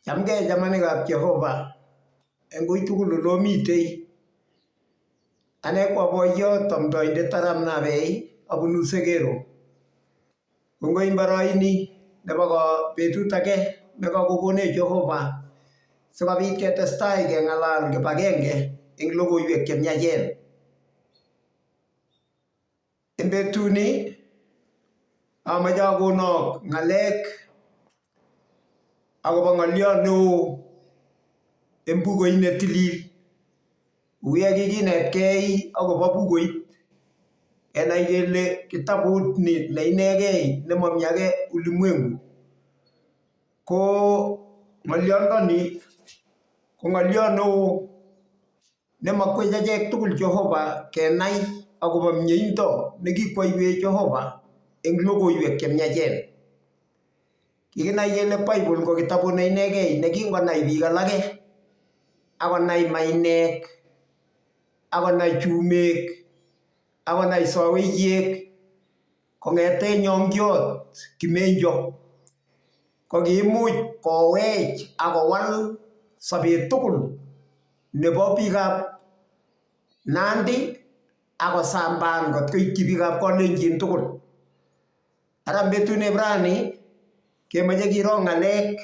Chamgei chamanikab Jehova eng ui tugul ole omitei. Ane ko boiyot amdoindet Arap Nabei abunu Segero. Kongoi boroini nebo betut age nekakokonech Jehova sikobit ketestai keng'alal kibagenge eng logoiwek chemiachen. Eng betuni amache akonok ng'alek akobo ng'oliot neo eng bukuit netilil. Uye kikinetkei akobo bukuit kenai kele kitabut ni neinegei nemami age ulimwengu. Ko ng'oliondoni ko ng'oliot neo nemakwech achek tugul Jehova kenai akobo mieindo nekikwoiwech Jehova eng logoiwek chemiachen. Kikinai kele Bible ko kitabut neinegei nekingonai biik alake akonai mainek, akonai chumek, akonai saweiyek kong'ete nyongiot kimenjo kokiimuch kowech akowal sobet tugul nebo biikab Nandi akosamban kot koityi biikab Kalenjin tugul. Ara betuni rani kemoche kiro ng'alek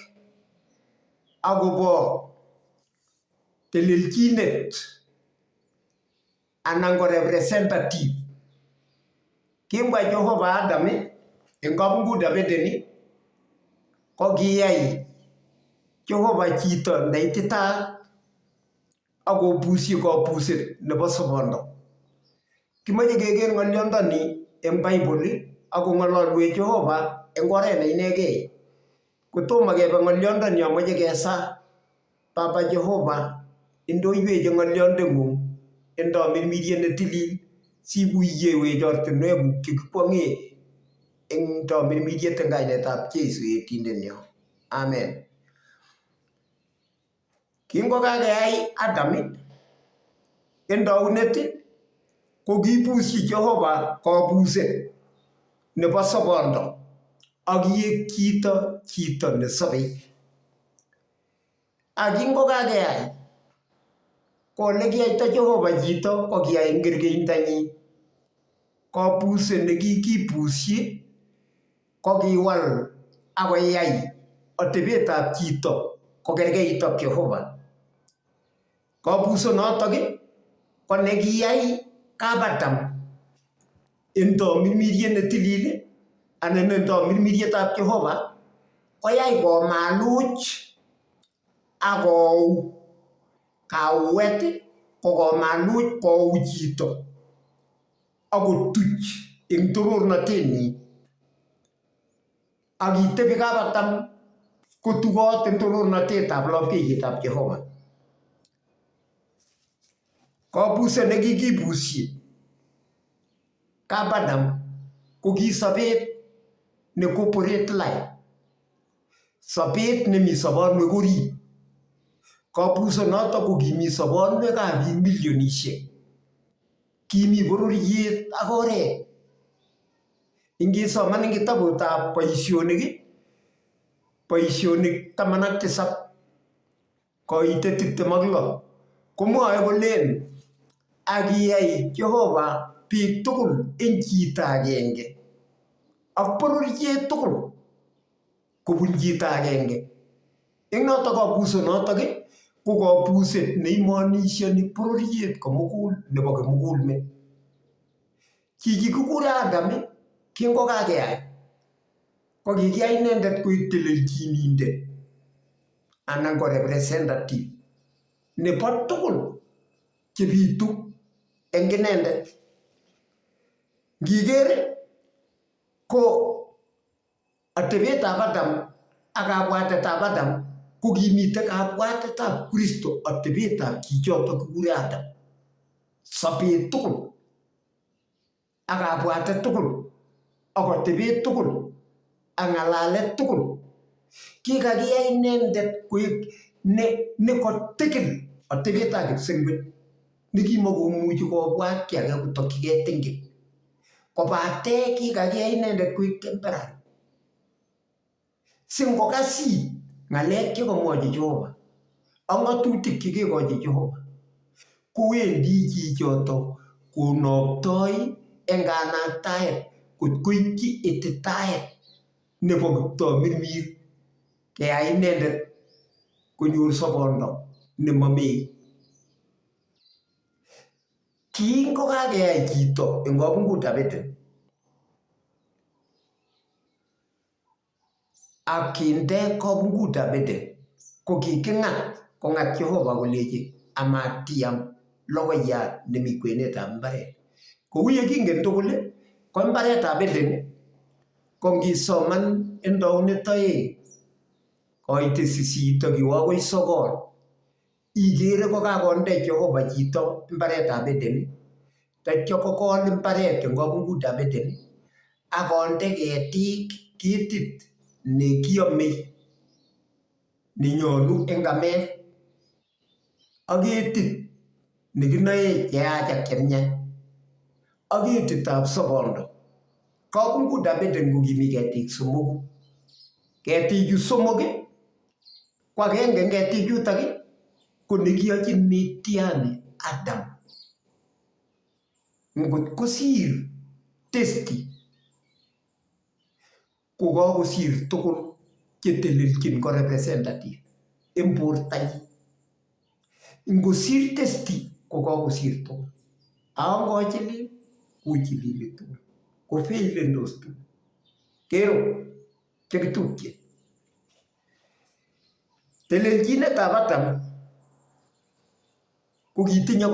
akobo telelchinet anan ko representative. Kingwa Jehova Adam eng kabungut ab Eden ko kiyai Jehova chito neititaat akobusyi kabuset nebo sobondo. Kimoche keker ng'oliondoni eng Bible akong'ololwech Jehova eng oret neinegei. Kotomo kebe ng'oliondoni amoche kesa Baba Jehova indoiwech eng ng'oliondeng'ung eng tamirmiriet netilil sikuiyewech ortinwekuk chekikwong'e eng tamirmiriet eng kainetab Jeiso Yetindenyo. Amen. Kingokakeyai Adam eng taunet ko kibusyi Jehova kabuset nebo sobondo akiek chito nesobei. Akingokakeyai ko olekiyaita Jehova chito ko kiyai eng kerkeindanyi. Kabuset nekikibusyi ko kiwal akoyai atebetab chito kokerkeit ak Jehova. Kabusonotok ko nekiyai kap Adam eng tamirmiriet netilil anan eng tamirmirietab Jehova koyai komaluch akou kauwet kokomaluch kou chito akotuch eng torornatenyi. Akitebi kap Adam kotukot eng torornatetab lapkeiyetab Jehova. Kabuset nekikibusyi kap Adam ko ki sobet ne corporate life, sobet nemi sobonwek orit. Kabusonotok ko kimi sobonwekab biik milionisiek. Kimi bororiet ak oret. Ingisoman eng kitabutab Boisionik 17 koite 26 komwoe kolen akiyai Jehova biik tugul eng chito agenge ak bororiet tugul kobun chito agenge. Eng notok kabusonotok ko kabuset neimonishoni bororiet komugul nebo kimugulmet. Chichi kikure Adam kingokakeyai ko kikiyai inendet koek telelchinindet anan ko representative nebo tugul chebitu eng inendet. Ngiker ko atebetab Adam ak kabwatetab Adam ko kimite kabwatetab Kristo atebetab chichotok kikure Adam. Sobet tugul ak kabwatet tugul ak atebet tugul ak ng'alalet tugul kikakiyai inendet koek nekotikil atebetab kipsengwet nekimakomuchi kobwat kiy age kotokyigei tengek kobate kikakiyai inendet koek temperance. Singokas ngalek chekamwochi Jehova ak ng'atutik chekekochi Jehova kowendi chichoto konoktoi eng kanaktaet kot koityi ititaet nebo Kiptamirmir keyai inendet konyor sobondo nemamee. Kingokakeyai chito eng kabungutab Eden ak kinde kabungutab Eden ko kong'at Jehova kolechi amatiam logoiyat nemi kwenetab mbaret. Kou ye kingen tugul ko mbaretab Eden ko ngisoman en taunet 2 koite 8 akiwe akoi 9 igere kokakonde Jehova chito mbaretab Eden tatyo kokol mbaret eng kabungutab Eden akonde ketit nekiame nenyolu eng amet ak ketit nekinoe cheyach ak chemiach ak ketitab sobondo. Kabungutab Eden ko kimi ketik 3. Ketichu 3 ko agenge eng ketichutok ko nekiyochin mitihani Adam. Ngot kosir testi ko kakosir tugul chetelelchin ko representative eng bortanyi. Ngosir testi ko kakosir tugul ak ngochilil kochilili tugul ko feilendos tugul. Kero chekitupche telelchinetab Adam ko kitinye